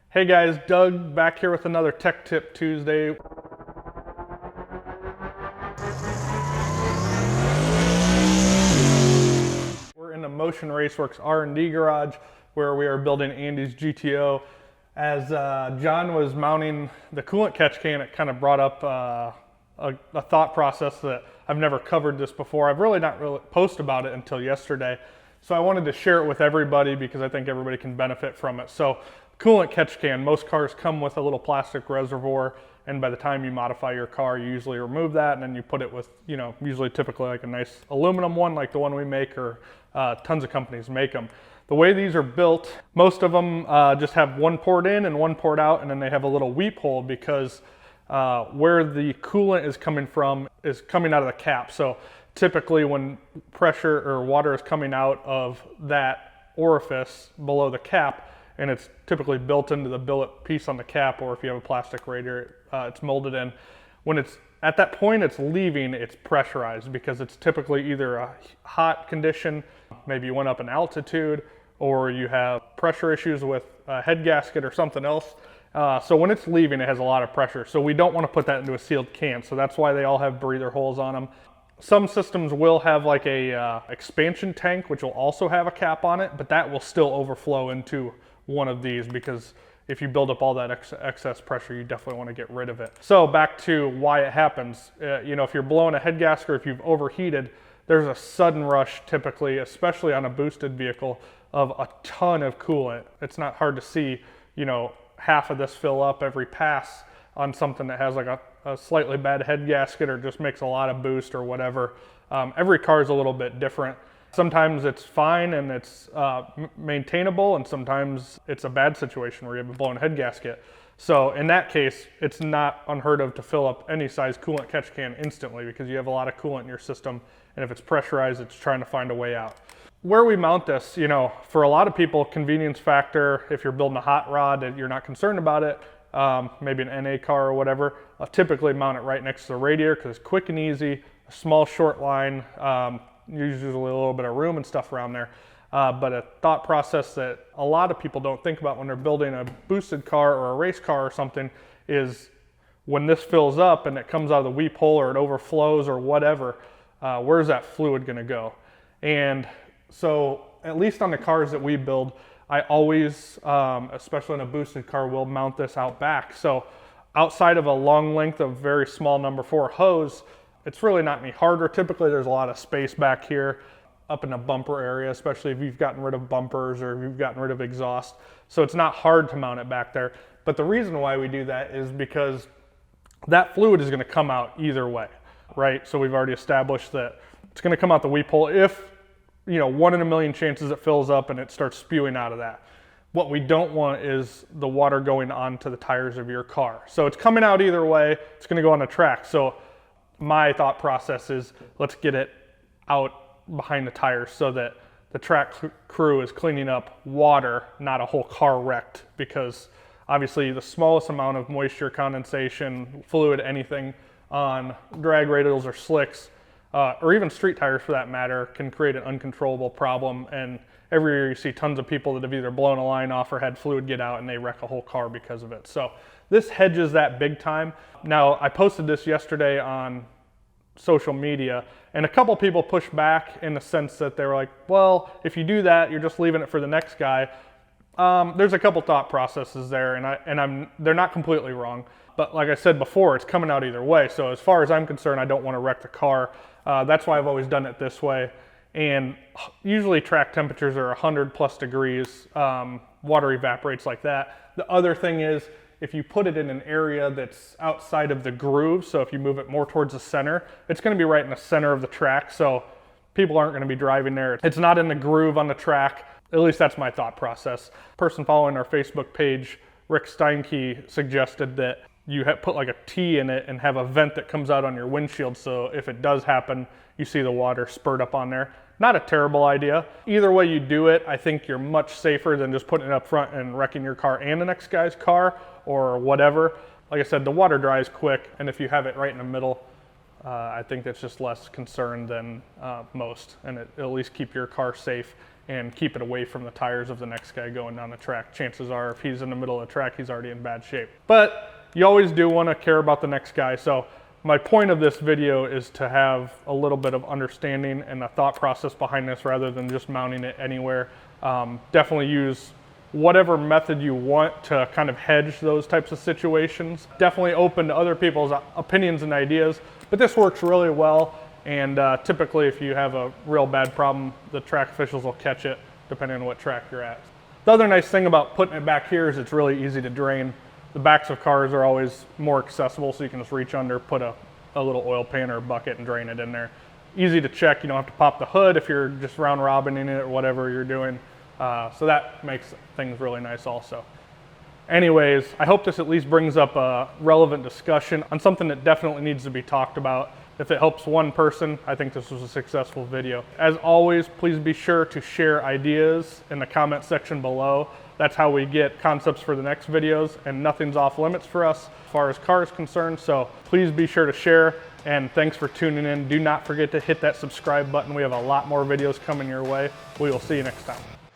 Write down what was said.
Hey guys, Doug back here with another Tech Tip Tuesday. We're in the Motion Raceworks R&D garage where we are building Andy's GTO. As John was mounting the coolant catch can, it kind of brought up a thought process that I've never covered this before. I've really not posted about it until yesterday. So I wanted to share it with everybody because I think everybody can benefit from it. So coolant catch can, most cars come with a little plastic reservoir, and by the time you modify your car, you usually remove that and then you put it with, usually typically like a nice aluminum one like the one we make, or tons of companies make them. The way these are built, most of them just have one port in and one port out, and then they have a little weep hole because where the coolant is coming from is coming out of the cap. So typically when pressure or water is coming out of that orifice below the cap, and it's typically built into the billet piece on the cap, or if you have a plastic radiator, it's molded in. When it's at that point it's leaving, it's pressurized because it's typically either a hot condition, maybe you went up in altitude, or you have pressure issues with a head gasket or something else. So when it's leaving, it has a lot of pressure. So we don't want to put that into a sealed can. So that's why they all have breather holes on them. Some systems will have like a expansion tank, which will also have a cap on it, but that will still overflow into one of these because if you build up all that excess pressure, you definitely want to get rid of it. So back to why it happens. If you're blowing a head gasket or if you've overheated, there's a sudden rush typically, especially on a boosted vehicle, of a ton of coolant. It's not hard to see, half of this fill up every pass on something that has like a slightly bad head gasket or just makes a lot of boost or whatever. Every car is a little bit different. Sometimes it's fine and it's maintainable, and sometimes it's a bad situation where you have a blown head gasket. So in that case, it's not unheard of to fill up any size coolant catch can instantly because you have a lot of coolant in your system, and if it's pressurized, it's trying to find a way out. Where we mount this, for a lot of people, convenience factor, if you're building a hot rod and you're not concerned about it, maybe an NA car or whatever, I'll typically mount it right next to the radiator because it's quick and easy, a small short line, usually a little bit of room and stuff around there. But a thought process that a lot of people don't think about when they're building a boosted car or a race car or something is when this fills up and it comes out of the weep hole or it overflows or whatever, where's that fluid going to go? And so at least on the cars that we build, I always, especially in a boosted car, will mount this out back. So outside of a long length of very small number 4 hose, it's really not any harder. Typically there's a lot of space back here up in the bumper area, especially if you've gotten rid of bumpers or if you've gotten rid of exhaust. So it's not hard to mount it back there. But the reason why we do that is because that fluid is going to come out either way, right? So we've already established that it's going to come out the weep hole if, 1 in a million chances it fills up and it starts spewing out of that. What we don't want is the water going onto the tires of your car. So it's coming out either way, it's going to go on the track. So my thought process is let's get it out behind the tires so that the track crew is cleaning up water, not a whole car wrecked, because obviously the smallest amount of moisture, condensation, fluid, anything on drag radials or slicks, or even street tires for that matter, can create an uncontrollable problem. And every year you see tons of people that have either blown a line off or had fluid get out and they wreck a whole car because of it. So this hedges that big time. Now, I posted this yesterday on social media, and a couple people pushed back in the sense that they were like, well, if you do that, you're just leaving it for the next guy. There's a couple thought processes there, and they're not completely wrong. But like I said before, it's coming out either way. So as far as I'm concerned, I don't want to wreck the car. That's why I've always done it this way. And usually track temperatures are 100 plus degrees. Water evaporates like that. The other thing is, if you put it in an area that's outside of the groove, so if you move it more towards the center, it's going to be right in the center of the track. So people aren't going to be driving there. It's not in the groove on the track. At least that's my thought process. Person following our Facebook page, Rick Steinke, suggested that you put like a T in it and have a vent that comes out on your windshield, so if it does happen, you see the water spurt up on there. Not a terrible idea. Either way you do it, I think you're much safer than just putting it up front and wrecking your car and the next guy's car or whatever. Like I said, the water dries quick, and if you have it right in the middle, I think that's just less concern than most, and it'll at least keep your car safe and keep it away from the tires of the next guy going down the track. Chances are if he's in the middle of the track, he's already in bad shape. But you always do want to care about the next guy. So my point of this video is to have a little bit of understanding and a thought process behind this rather than just mounting it anywhere. Definitely use whatever method you want to kind of hedge those types of situations. Definitely open to other people's opinions and ideas, but this works really well. And typically if you have a real bad problem, the track officials will catch it depending on what track you're at. The other nice thing about putting it back here is it's really easy to drain. The backs of cars are always more accessible, so you can just reach under, put a little oil pan or a bucket and drain it in there. Easy to check, you don't have to pop the hood if you're just round robining it or whatever you're doing. So that makes things really nice also. Anyways, I hope this at least brings up a relevant discussion on something that definitely needs to be talked about. If it helps one person, I think this was a successful video. As always, please be sure to share ideas in the comment section below. That's how we get concepts for the next videos, and nothing's off limits for us as far as cars concerned. So please be sure to share, and thanks for tuning in. Do not forget to hit that subscribe button. We have a lot more videos coming your way. We will see you next time.